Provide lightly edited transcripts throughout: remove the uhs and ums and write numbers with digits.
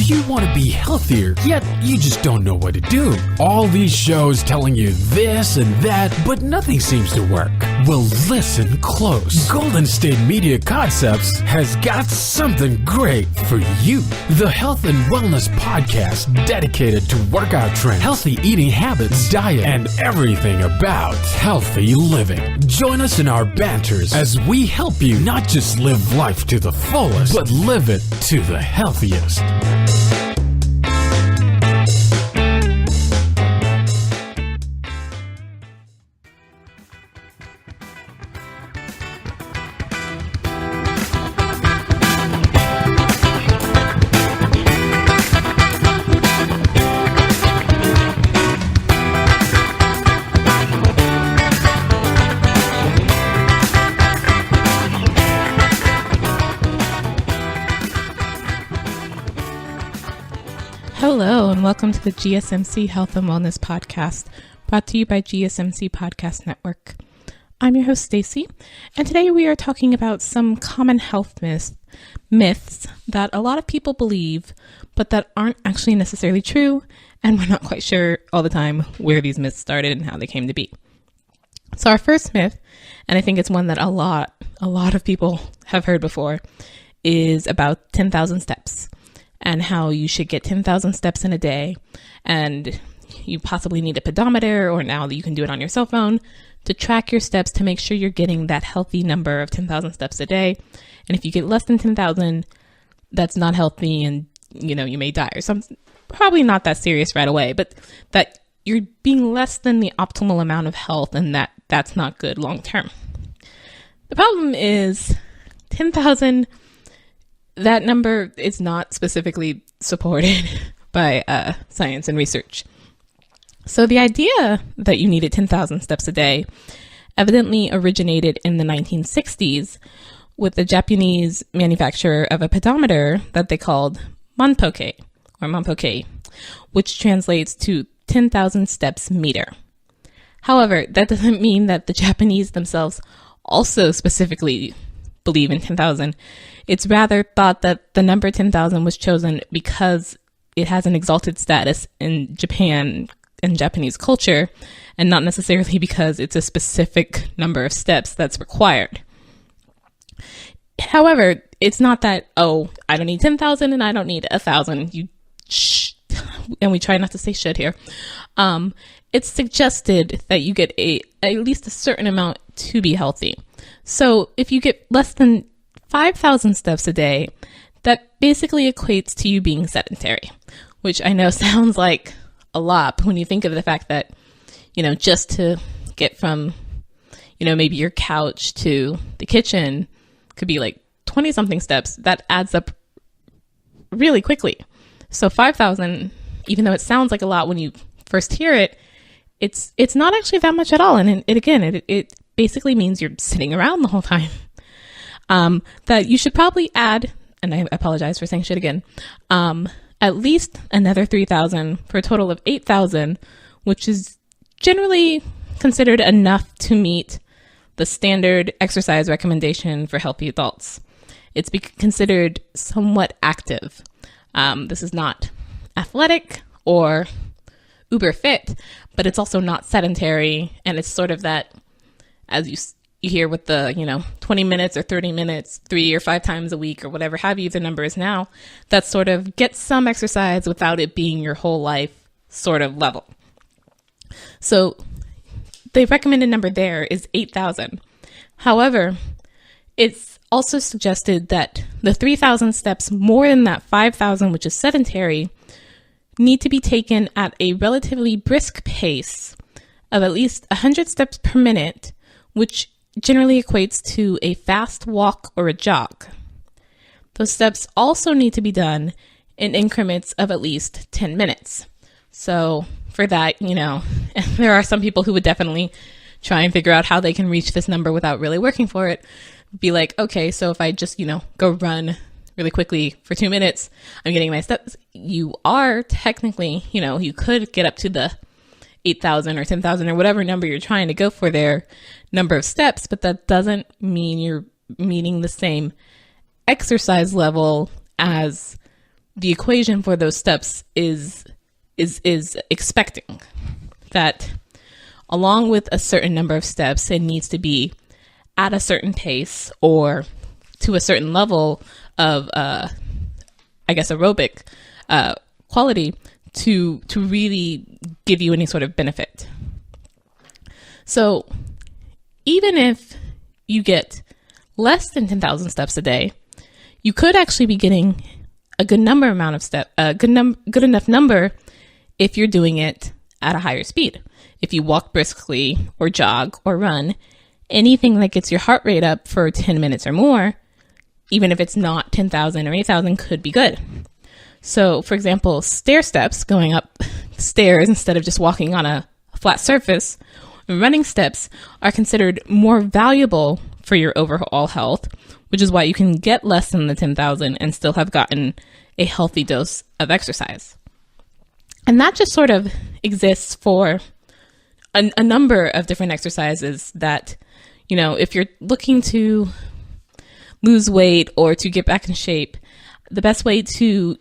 you want to be healthier, yet you just don't know what to do. All these shows telling you this and that, but nothing seems to work. Well, listen close. Golden State Media Concepts has got something great for you. The Health and Wellness Podcast dedicated to workout trends, healthy eating habits, diet, and everything about healthy living. Join us in our banters as we help you not just live life to the fullest, but live it to the healthiest. Hello and welcome to the GSMC Health and Wellness Podcast, brought to you by GSMC Podcast Network. I'm your host, Staci, and today we are talking about some common health myths that a lot of people believe, but that aren't actually necessarily true, and we're not quite sure all the time where these myths started and how they came to be. So our first myth, and I think it's one that a lot of people have heard before, is about 10,000 steps. And how you should get 10,000 steps in a day, and you possibly need a pedometer, or now that you can do it on your cell phone, to track your steps to make sure you're getting that healthy number of 10,000 steps a day. And if you get less than 10,000, that's not healthy, and you may die or something. Probably not that serious right away, but that you're being less than the optimal amount of health, and that's not good long term. The problem is 10,000. That number is not specifically supported by science and research. So the idea that you needed 10,000 steps a day evidently originated in the 1960s with the Japanese manufacturer of a pedometer that they called Manpoke, which translates to 10,000 steps meter. However, that doesn't mean that the Japanese themselves also specifically believe in 10,000. It's rather thought that the number 10,000 was chosen because it has an exalted status in Japan and Japanese culture, and not necessarily because it's a specific number of steps that's required. However, it's not that, I don't need 10,000 and I don't need 1,000. And we try not to say should here. It's suggested that you get at least a certain amount to be healthy. So if you get less than 5,000 steps a day, that basically equates to you being sedentary, which I know sounds like a lot, but when you think of the fact that, just to get from, maybe your couch to the kitchen could be like 20 something steps, that adds up really quickly. So 5,000, even though it sounds like a lot when you first hear it, it's not actually that much at all. And it basically means you're sitting around the whole time. That you should probably add, and I apologize for saying shit again, at least another 3,000 for a total of 8,000, which is generally considered enough to meet the standard exercise recommendation for healthy adults. It's considered somewhat active. This is not athletic or uber fit, but it's also not sedentary, and it's sort of that, as you hear with the, 20 minutes or 30 minutes, 3 or 5 times a week or whatever have you, the number is now, that sort of gets some exercise without it being your whole life sort of level. So the recommended number there is 8,000. However, it's also suggested that the 3,000 steps more than that 5,000, which is sedentary, need to be taken at a relatively brisk pace of at least 100 steps per minute, which generally equates to a fast walk or a jog. Those steps also need to be done in increments of at least 10 minutes. So for that, there are some people who would definitely try and figure out how they can reach this number without really working for it. Be like, okay, so if I just, go run really quickly for 2 minutes, I'm getting my steps. You are technically, you could get up to the 8,000 or 10,000 or whatever number you're trying to go for there, number of steps, but that doesn't mean you're meeting the same exercise level as the equation for those steps is expecting that along with a certain number of steps, it needs to be at a certain pace or to a certain level of, aerobic quality to really give you any sort of benefit. So even if you get less than 10,000 steps a day, you could actually be getting a good good enough number if you're doing it at a higher speed. If you walk briskly or jog or run, anything that gets your heart rate up for 10 minutes or more, even if it's not 10,000 or 8,000, could be good. So, for example, stair steps, going up stairs instead of just walking on a flat surface, running steps are considered more valuable for your overall health, which is why you can get less than the 10,000 and still have gotten a healthy dose of exercise. And that just sort of exists for a number of different exercises that, if you're looking to lose weight or to get back in shape, the best way to,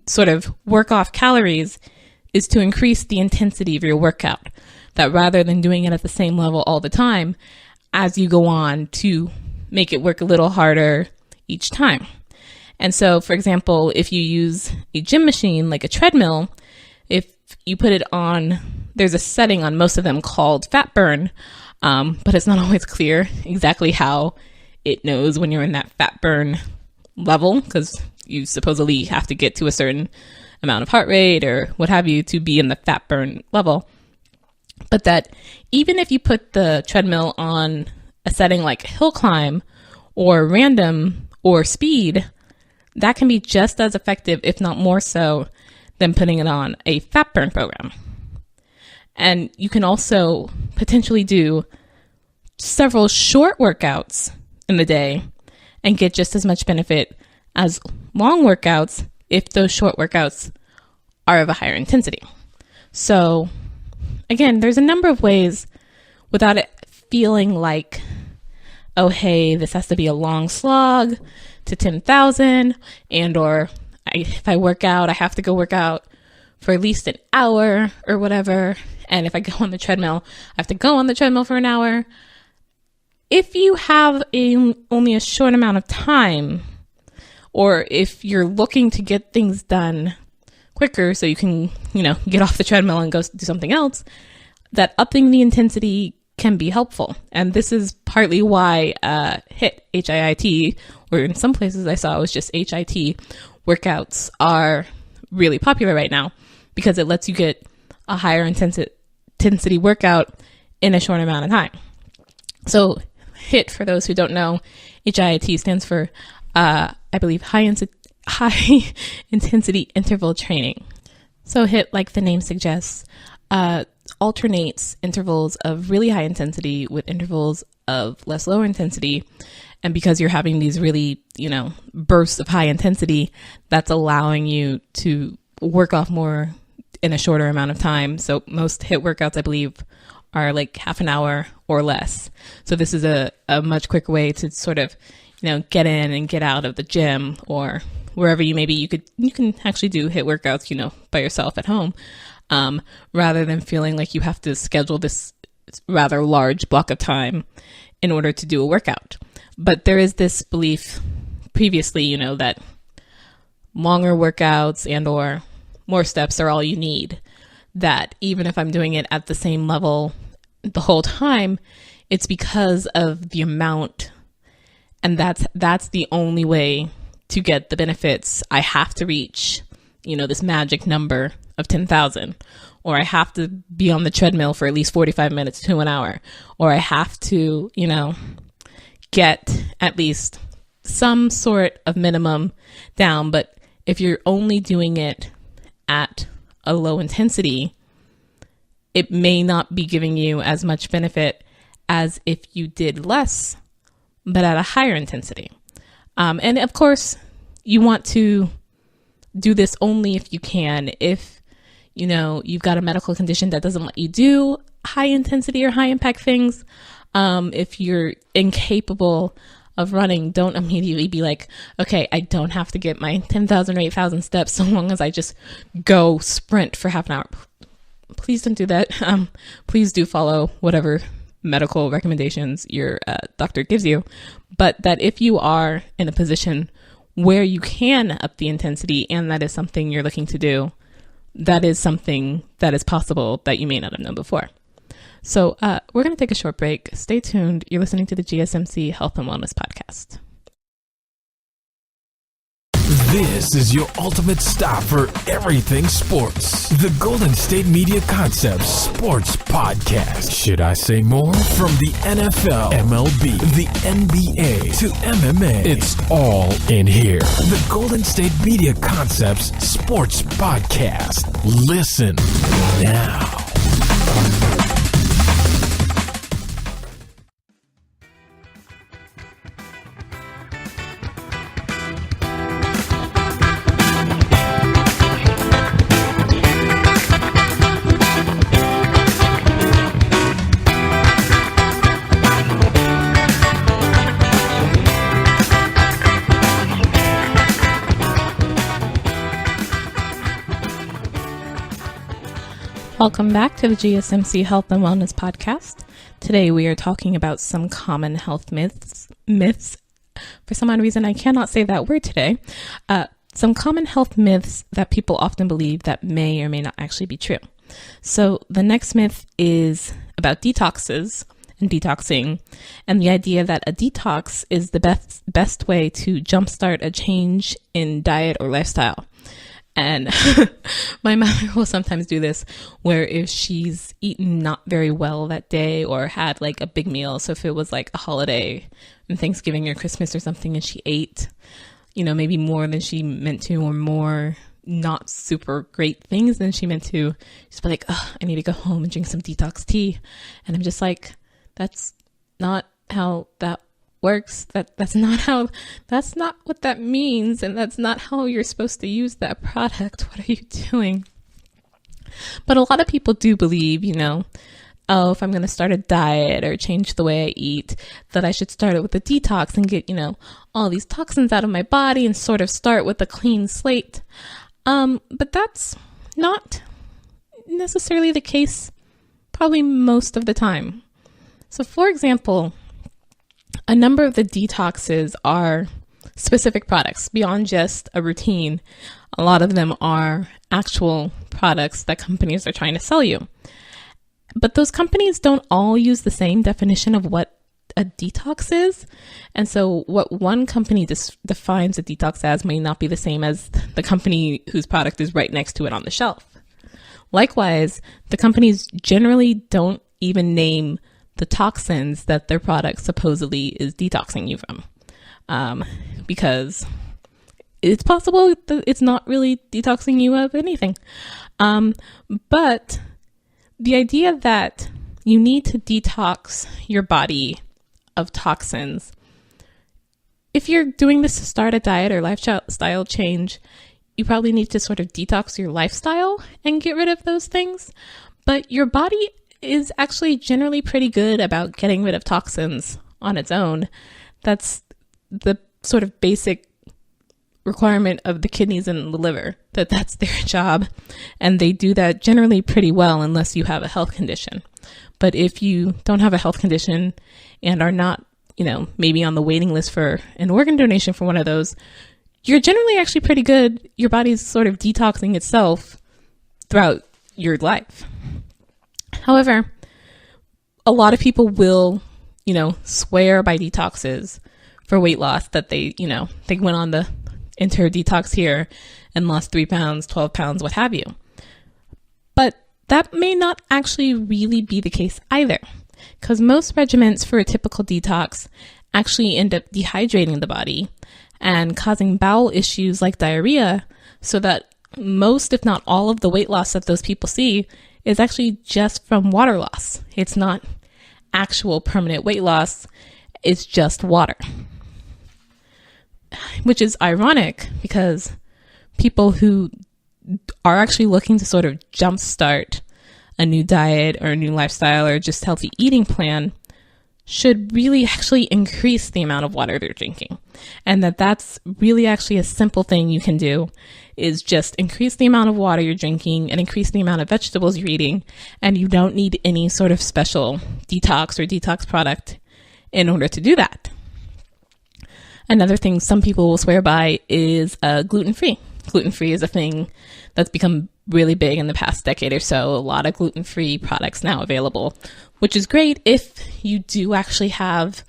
sort of work off calories is to increase the intensity of your workout. That rather than doing it at the same level all the time, as you go on to make it work a little harder each time. And so, for example, if you use a gym machine like a treadmill, if you put it on, there's a setting on most of them called fat burn, but it's not always clear exactly how it knows when you're in that fat burn level, because you supposedly have to get to a certain amount of heart rate or what have you to be in the fat burn level. But that even if you put the treadmill on a setting like hill climb or random or speed, that can be just as effective, if not more so, than putting it on a fat burn program. And you can also potentially do several short workouts in the day and get just as much benefit as long workouts if those short workouts are of a higher intensity. So again, there's a number of ways without it feeling like, oh, hey, this has to be a long slog to 10,000 or if I work out, I have to go work out for at least an hour or whatever. And if I go on the treadmill, I have to go on the treadmill for an hour. If you have only a short amount of time, or if you're looking to get things done quicker so you can, get off the treadmill and go do something else, that upping the intensity can be helpful. And this is partly why HIIT, H-I-I-T, or in some places I saw it was just HIT, workouts are really popular right now because it lets you get a higher intensity workout in a short amount of time. So HIIT, for those who don't know, HIIT stands for, I believe, high intensity interval training. So HIIT, like the name suggests, alternates intervals of really high intensity with intervals of less lower intensity. And because you're having these really, bursts of high intensity, that's allowing you to work off more in a shorter amount of time. So most HIIT workouts, I believe, are like half an hour or less. So this is a much quicker way to sort of, get in and get out of the gym or wherever you may be. You can actually do HIIT workouts, by yourself at home, rather than feeling like you have to schedule this rather large block of time in order to do a workout. But there is this belief previously, that longer workouts and or more steps are all you need. That even if I'm doing it at the same level the whole time, it's because of the amount, and that's the only way to get the benefits. I have to reach, this magic number of 10,000, or I have to be on the treadmill for at least 45 minutes to an hour, or I have to, get at least some sort of minimum down. But if you're only doing it at a low intensity, it may not be giving you as much benefit as if you did less, but at a higher intensity. And of course, you want to do this only if you can. If, you've got a medical condition that doesn't let you do high intensity or high impact things, if you're incapable of running, don't immediately be like, okay, I don't have to get my 10,000 or 8,000 steps so long as I just go sprint for half an hour. Please don't do that. Please do follow whatever medical recommendations your doctor gives you. But that if you are in a position where you can up the intensity and that is something you're looking to do, that is something that is possible that you may not have known before. So we're going to take a short break. Stay tuned. You're listening to the GSMC Health and Wellness Podcast. This is your ultimate stop for everything sports. The Golden State Media Concepts Sports Podcast. Should I say more? From the NFL, MLB, the NBA to MMA, it's all in here. The Golden State Media Concepts Sports Podcast. Listen now. Welcome back to the GSMC Health and Wellness Podcast. Today we are talking about some common health myths. For some odd reason, I cannot say that word today. Some common health myths that people often believe that may or may not actually be true. So the next myth is about detoxes and detoxing, and the idea that a detox is the best way to jumpstart a change in diet or lifestyle. And my mother will sometimes do this where if she's eaten not very well that day or had like a big meal, so if it was like a holiday and Thanksgiving or Christmas or something and she ate, maybe more than she meant to or more not super great things than she meant to, she's like, oh, I need to go home and drink some detox tea. And I'm just like, that's not how that works. That's not what that means, and that's not how you're supposed to use that product. What are you doing? But a lot of people do believe, oh, if I'm going to start a diet or change the way I eat, that I should start it with a detox and get, all these toxins out of my body and sort of start with a clean slate. But that's not necessarily the case probably most of the time. So for example, a number of the detoxes are specific products beyond just a routine. A lot of them are actual products that companies are trying to sell you. But those companies don't all use the same definition of what a detox is. And so what one company defines a detox as may not be the same as the company whose product is right next to it on the shelf. Likewise, the companies generally don't even name the toxins that their product supposedly is detoxing you from, because it's possible that it's not really detoxing you of anything. But the idea that you need to detox your body of toxins, if you're doing this to start a diet or lifestyle change, you probably need to sort of detox your lifestyle and get rid of those things. But your body is actually generally pretty good about getting rid of toxins on its own. That's the sort of basic requirement of the kidneys and the liver, that's their job. And they do that generally pretty well unless you have a health condition. But if you don't have a health condition and are not, maybe on the waiting list for an organ donation for one of those, you're generally actually pretty good. Your body's sort of detoxing itself throughout your life. However, a lot of people will, swear by detoxes for weight loss that they went on the enter detox here and lost 3 pounds, 12 pounds, what have you. But that may not actually really be the case either, because most regimens for a typical detox actually end up dehydrating the body and causing bowel issues like diarrhea, so that most, if not all, of the weight loss that those people see is actually just from water loss. It's not actual permanent weight loss. It's just water. Which is ironic because people who are actually looking to sort of jumpstart a new diet or a new lifestyle or just healthy eating plan should really actually increase the amount of water they're drinking. And that's really actually a simple thing you can do, is just increase the amount of water you're drinking and increase the amount of vegetables you're eating. And you don't need any sort of special detox or detox product in order to do that. Another thing some people will swear by is gluten-free. Gluten-free is a thing that's become really big in the past decade or so. A lot of gluten-free products now available, which is great if you do actually have,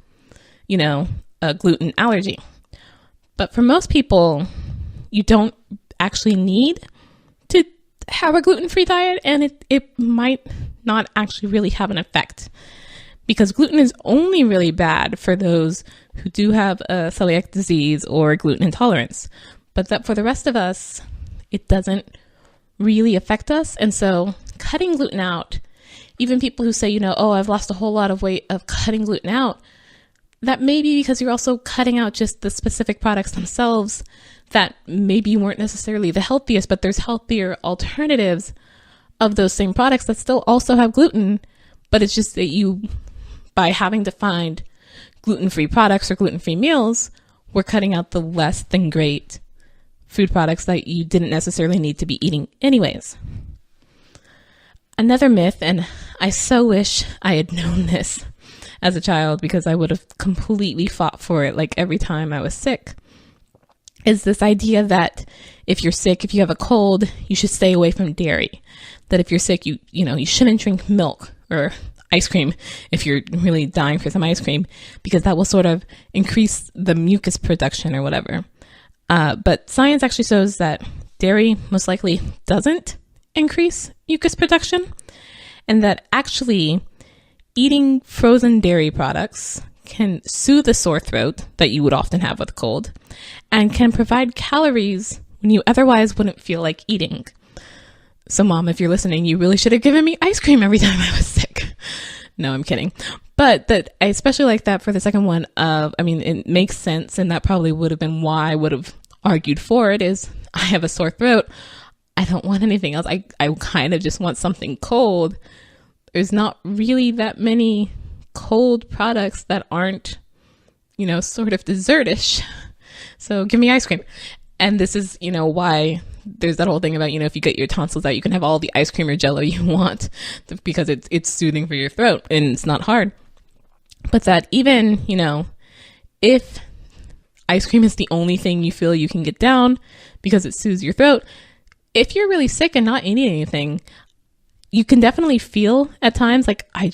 a gluten allergy. But for most people, you don't actually need to have a gluten-free diet, and it might not actually really have an effect, because gluten is only really bad for those who do have a celiac disease or gluten intolerance. But that for the rest of us, it doesn't really affect us. And so cutting gluten out, even people who say, I've lost a whole lot of weight of cutting gluten out, that may be because you're also cutting out just the specific products themselves that maybe weren't necessarily the healthiest, but there's healthier alternatives of those same products that still also have gluten. But it's just that you, by having to find gluten-free products or gluten-free meals, we're cutting out the less than great food products that you didn't necessarily need to be eating anyways. Another myth, and I so wish I had known this as a child because I would have completely fought for it like every time I was sick, is this idea that if you're sick, if you have a cold, you should stay away from dairy. That if you're sick, you shouldn't drink milk or ice cream if you're really dying for some ice cream, because that will sort of increase the mucus production or whatever. But science actually shows that dairy most likely doesn't increase mucus production, and that actually eating frozen dairy products can soothe a sore throat that you would often have with a cold, and can provide calories when you otherwise wouldn't feel like eating. So Mom, if you're listening, you really should have given me ice cream every time I was sick. No, I'm kidding. But that I especially like that for the second one it makes sense, and that probably would have been why I would have argued for it, is I have a sore throat. I don't want anything else. I kind of just want something cold. There's not really that many cold products that aren't, sort of dessertish. So give me ice cream. And this is, why there's that whole thing about, if you get your tonsils out, you can have all the ice cream or jello you want because it's soothing for your throat and it's not hard. But that even, if ice cream is the only thing you feel you can get down because it soothes your throat, if you're really sick and not eating anything, you can definitely feel at times like, I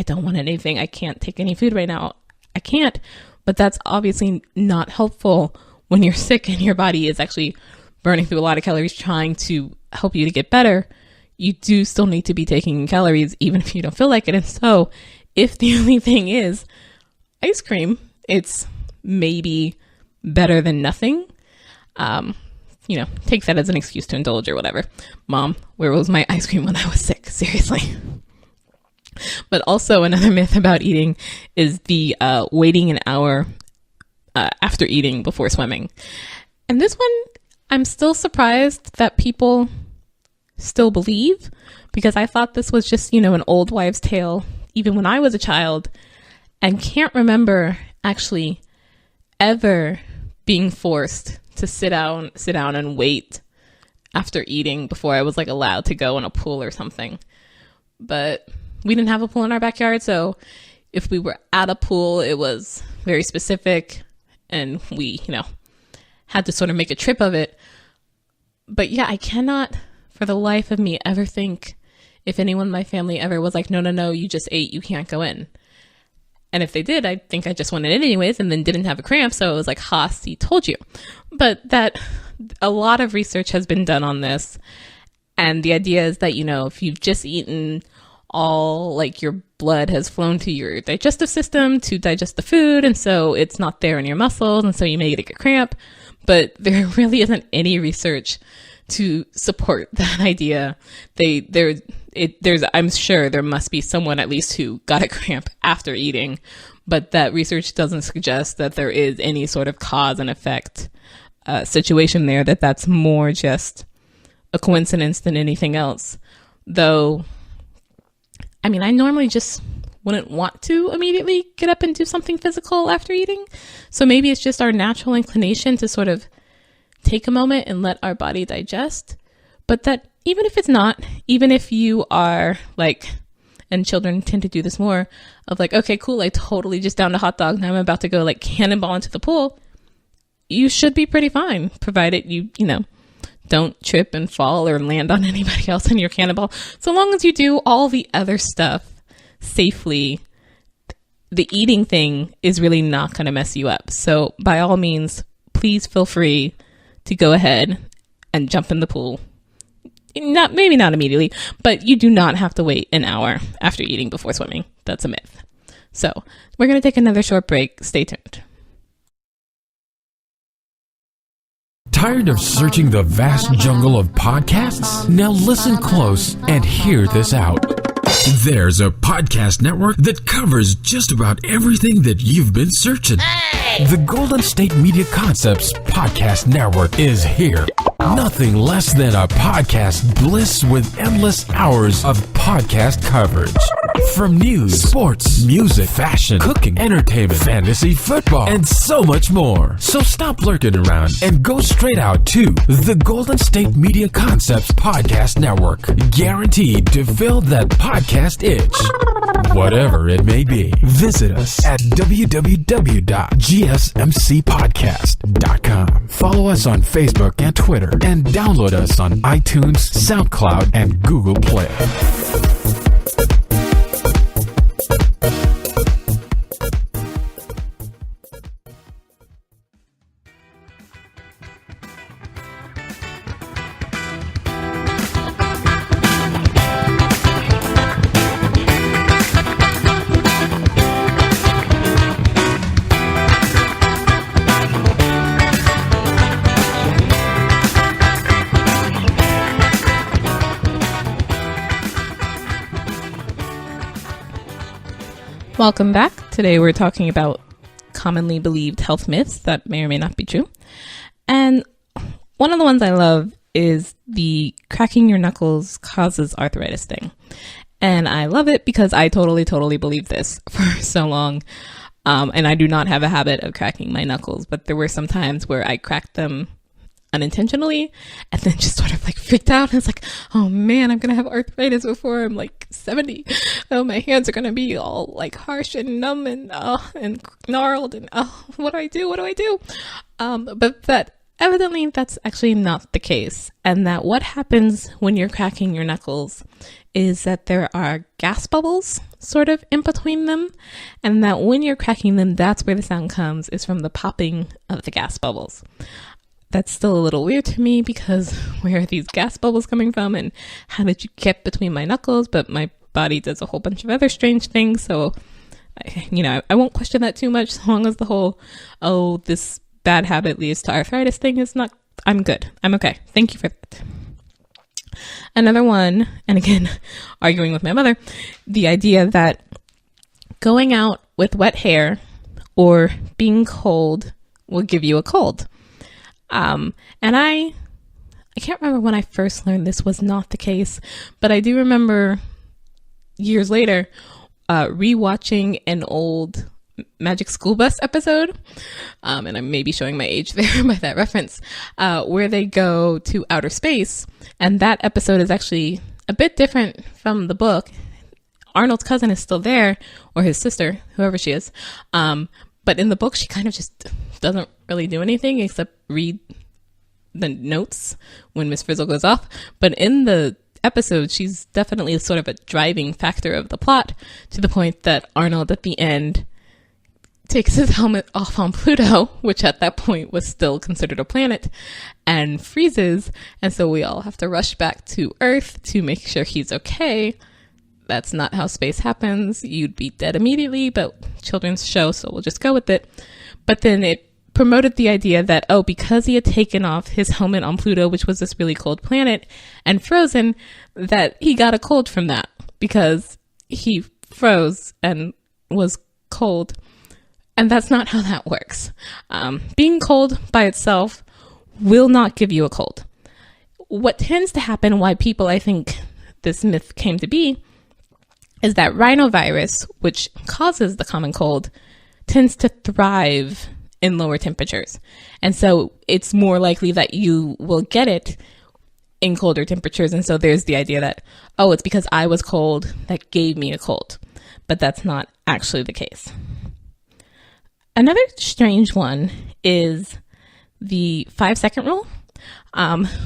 don't want anything. I can't take any food right now. I can't. But that's obviously not helpful when you're sick and your body is actually burning through a lot of calories trying to help you to get better. You do still need to be taking calories even if you don't feel like it. And so if the only thing is ice cream, it's maybe better than nothing. Take that as an excuse to indulge or whatever. Mom, where was my ice cream when I was sick? Seriously. But also another myth about eating is the waiting an hour after eating before swimming. And this one, I'm still surprised that people still believe, because I thought this was just, an old wives' tale, even when I was a child, and can't remember actually ever being forced to sit down and wait after eating before I was allowed to go in a pool or something. But we didn't have a pool in our backyard, so if we were at a pool, it was very specific, and we, had to sort of make a trip of it. But yeah, I cannot for the life of me ever think if anyone in my family ever was like, no, you just ate, you can't go in. And if they did, I think I just went in anyways and then didn't have a cramp. So it was like, ha, see, told you. But that a lot of research has been done on this. And the idea is that, if you've just eaten, all your blood has flown to your digestive system to digest the food. And so it's not there in your muscles. And so you may get a cramp. But there really isn't any research to support that idea. I'm sure there must be someone at least who got a cramp after eating, but that research doesn't suggest that there is any sort of cause and effect situation there, that's more just a coincidence than anything else. Though, I normally just wouldn't want to immediately get up and do something physical after eating. So maybe it's just our natural inclination to sort of take a moment and let our body digest. But that even if it's not, even if you are like, and children tend to do this more, of like, okay, cool, I totally just downed a hot dog, now I'm about to go like cannonball into the pool, you should be pretty fine, provided you know, don't trip and fall or land on anybody else in your cannonball. So long as you do all the other stuff safely, the eating thing is really not going to mess you up. So by all means, please feel free to go ahead and jump in the pool. Maybe not immediately, but you do not have to wait an hour after eating before swimming. That's a myth. So we're going to take another short break. Stay tuned. Tired of searching the vast jungle of podcasts? Now listen close and hear this out. There's a podcast network that covers just about everything that you've been searching. Hey! The Golden State Media Concepts Podcast Network is here. Nothing less than a podcast bliss with endless hours of podcast coverage. From news, sports, music, fashion, cooking, entertainment, fantasy, football, and so much more. So stop lurking around and go straight out to the Golden State Media Concepts Podcast Network. Guaranteed to fill that podcast itch. Whatever it may be. Visit us at www.gsmcpodcast.com. Follow us on Facebook and Twitter, and download us on iTunes, SoundCloud, and Google Play. Welcome back. Today we're talking about commonly believed health myths that may or may not be true. And one of the ones I love is the cracking your knuckles causes arthritis thing. And I love it because I totally believed this for so long. And I do not have a habit of cracking my knuckles, but there were some times where I cracked them unintentionally and then just sort of like freaked out. And it's like, oh man, I'm gonna have arthritis before I'm like 70. Oh, my hands are gonna be all like harsh and numb and gnarled and what do I do? But that evidently that's actually not the case, and that what happens when you're cracking your knuckles is that there are gas bubbles sort of in between them, and that when you're cracking them, that's where the sound comes, is from the popping of the gas bubbles. That's still a little weird to me because where are these gas bubbles coming from and how did you get between my knuckles? But my body does a whole bunch of other strange things. So, I won't question that too much, as long as the whole, oh, this bad habit leads to arthritis thing is not, I'm good. I'm okay. Thank you for that. Another one, and again, arguing with my mother, the idea that going out with wet hair or being cold will give you a cold. And I can't remember when I first learned this was not the case, but I do remember years later, rewatching an old Magic School Bus episode. And I may be showing my age there by that reference, where they go to outer space. And that episode is actually a bit different from the book. Arnold's cousin is still there, or his sister, whoever she is. But in the book, she kind of just doesn't really do anything except read the notes when Miss Frizzle goes off. But in the episode, she's definitely sort of a driving factor of the plot, to the point that Arnold at the end takes his helmet off on Pluto, which at that point was still considered a planet, and freezes. And so we all have to rush back to Earth to make sure he's okay. That's not how space happens. You'd be dead immediately, but children's show, so we'll just go with it. But then it promoted the idea that, oh, because he had taken off his helmet on Pluto, which was this really cold planet, and frozen, that he got a cold from that because he froze and was cold. And that's not how that works. Being cold by itself will not give you a cold. What tends to happen, why people, I think this myth came to be, is that rhinovirus, which causes the common cold, tends to thrive in lower temperatures. And so it's more likely that you will get it in colder temperatures. And so there's the idea that, oh, it's because I was cold that gave me a cold. But that's not actually the case. Another strange one is the 5-second rule,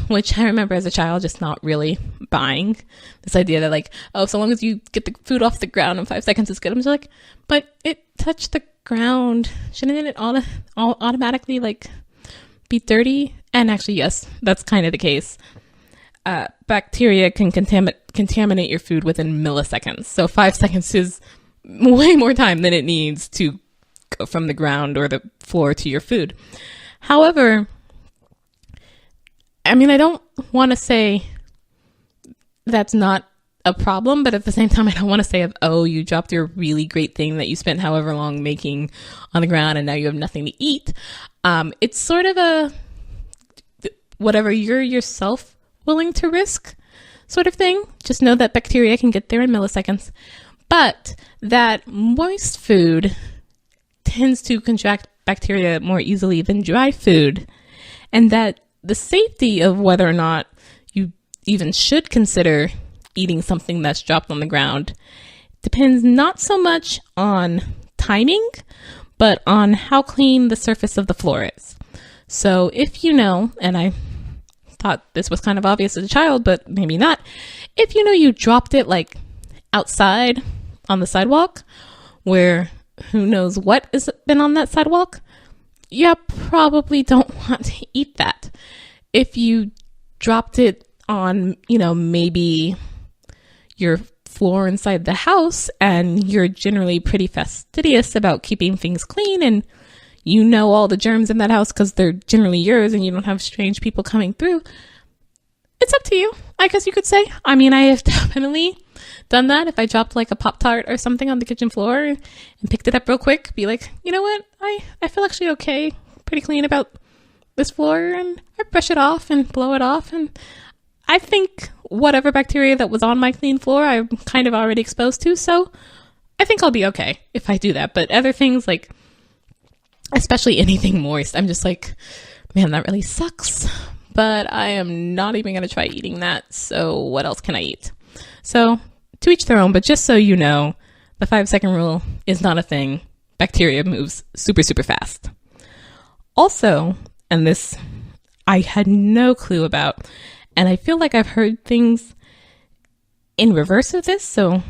which I remember as a child just not really buying. This idea that like, oh, so long as you get the food off the ground in 5 seconds, it's good. I'm just like, but it touched the ground. Shouldn't it all automatically like be dirty? And actually, yes, that's kind of the case. Bacteria can contaminate your food within milliseconds. So 5 seconds is way more time than it needs to go from the ground or the floor to your food. However, I mean, I don't want to say that's not a problem, but at the same time, I don't want to say, oh, you dropped your really great thing that you spent however long making on the ground and now you have nothing to eat. It's sort of a whatever you're yourself willing to risk sort of thing. Just know that bacteria can get there in milliseconds, but that moist food tends to contract bacteria more easily than dry food, and that the safety of whether or not you even should consider eating something that's dropped on the ground depends not so much on timing, but on how clean the surface of the floor is. So if you know, and I thought this was kind of obvious as a child, but maybe not, if you know you dropped it like outside on the sidewalk where who knows what has been on that sidewalk, you probably don't want to eat that. If you dropped it on, maybe your floor inside the house and you're generally pretty fastidious about keeping things clean and you know all the germs in that house because they're generally yours and you don't have strange people coming through, it's up to you, I guess you could say. I mean, I have definitely done that. If I dropped like a Pop-Tart or something on the kitchen floor and picked it up real quick, be like, you know what, I feel actually okay, pretty clean about this floor, and I brush it off and blow it off, and I think whatever bacteria that was on my clean floor I'm kind of already exposed to, so I think I'll be okay if I do that. But other things, like especially anything moist, I'm just like, man, that really sucks, but I am not even going to try eating that, so what else can I eat? So to each their own, but just so you know, the 5-second rule is not a thing. Bacteria moves super, super fast. Also, and this I had no clue about, and I feel like I've heard things in reverse of this, so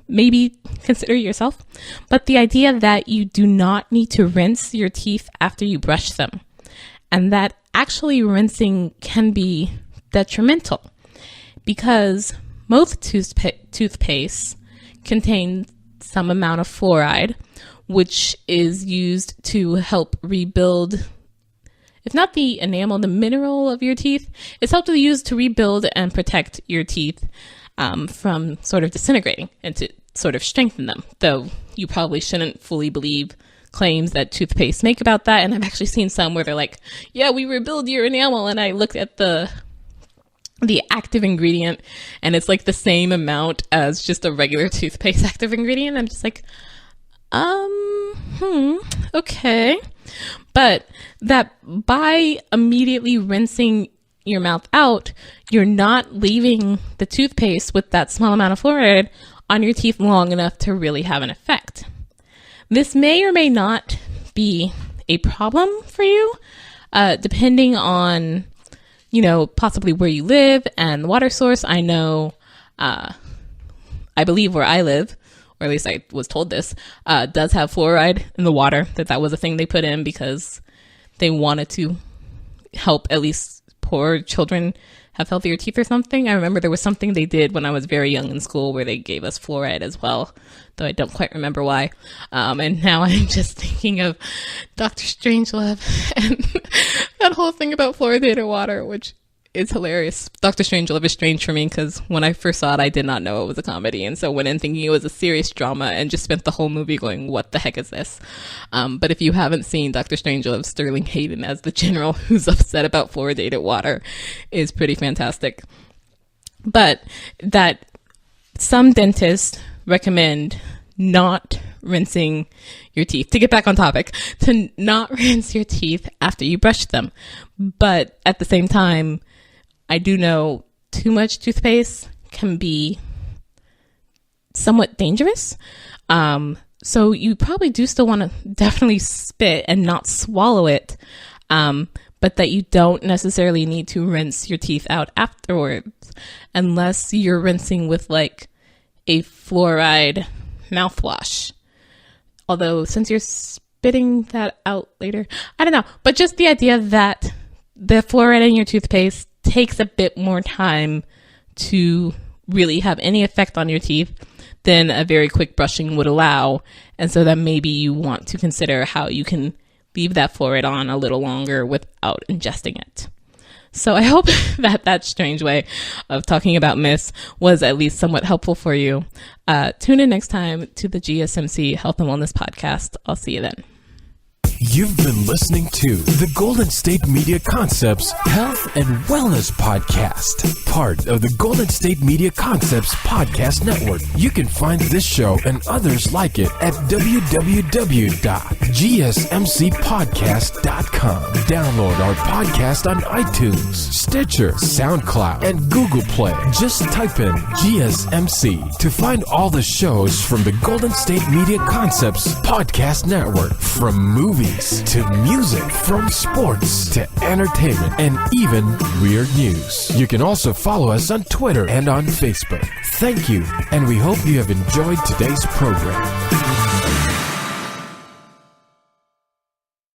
maybe consider yourself, but the idea that you do not need to rinse your teeth after you brush them, and that actually rinsing can be detrimental because most toothpaste contain some amount of fluoride, which is used to help rebuild, if not the enamel, the mineral of your teeth. It's helped to use to rebuild and protect your teeth from sort of disintegrating and to sort of strengthen them, though you probably shouldn't fully believe claims that toothpaste make about that. And I've actually seen some where they're like, yeah, we rebuild your enamel, and I looked at the active ingredient and it's like the same amount as just a regular toothpaste active ingredient. I'm just like, okay. But that by immediately rinsing your mouth out, you're not leaving the toothpaste with that small amount of fluoride on your teeth long enough to really have an effect. This may or may not be a problem for you, depending on, possibly where you live and the water source. I know, I believe where I live, or at least I was told this, does have fluoride in the water, that was a thing they put in because they wanted to help at least poor children have healthier teeth or something. I remember there was something they did when I was very young in school where they gave us fluoride as well, though I don't quite remember why. And now I'm just thinking of Dr. Strangelove and that whole thing about fluoridated water, which is hilarious. Dr. Strangelove is strange for me because when I first saw it, I did not know it was a comedy. And so went in thinking it was a serious drama and just spent the whole movie going, what the heck is this? But if you haven't seen Dr. Strangelove, Sterling Hayden as the general who's upset about fluoridated water is pretty fantastic. But that some dentists recommend not rinsing your teeth. To get back on topic, to not rinse your teeth after you brush them. But at the same time, I do know too much toothpaste can be somewhat dangerous. So you probably do still want to definitely spit and not swallow it. But that you don't necessarily need to rinse your teeth out afterwards unless you're rinsing with like a fluoride mouthwash. Although since you're spitting that out later, I don't know. But just the idea that the fluoride in your toothpaste takes a bit more time to really have any effect on your teeth than a very quick brushing would allow. And so that maybe you want to consider how you can leave that fluoride on a little longer without ingesting it. So I hope that strange way of talking about myths was at least somewhat helpful for you. Tune in next time to the GSMC Health and Wellness Podcast. I'll see you then. You've been listening to the Golden State Media Concepts Health and Wellness Podcast, part of the Golden State Media Concepts Podcast Network. You can find this show and others like it at www.gsmcpodcast.com. Download our podcast on iTunes, Stitcher, SoundCloud, and Google Play. Just type in GSMC to find all the shows from the Golden State Media Concepts Podcast Network, from movies to music, from sports to entertainment, and even weird news. You can also follow us on Twitter and on Facebook. Thank you, and we hope you have enjoyed today's program.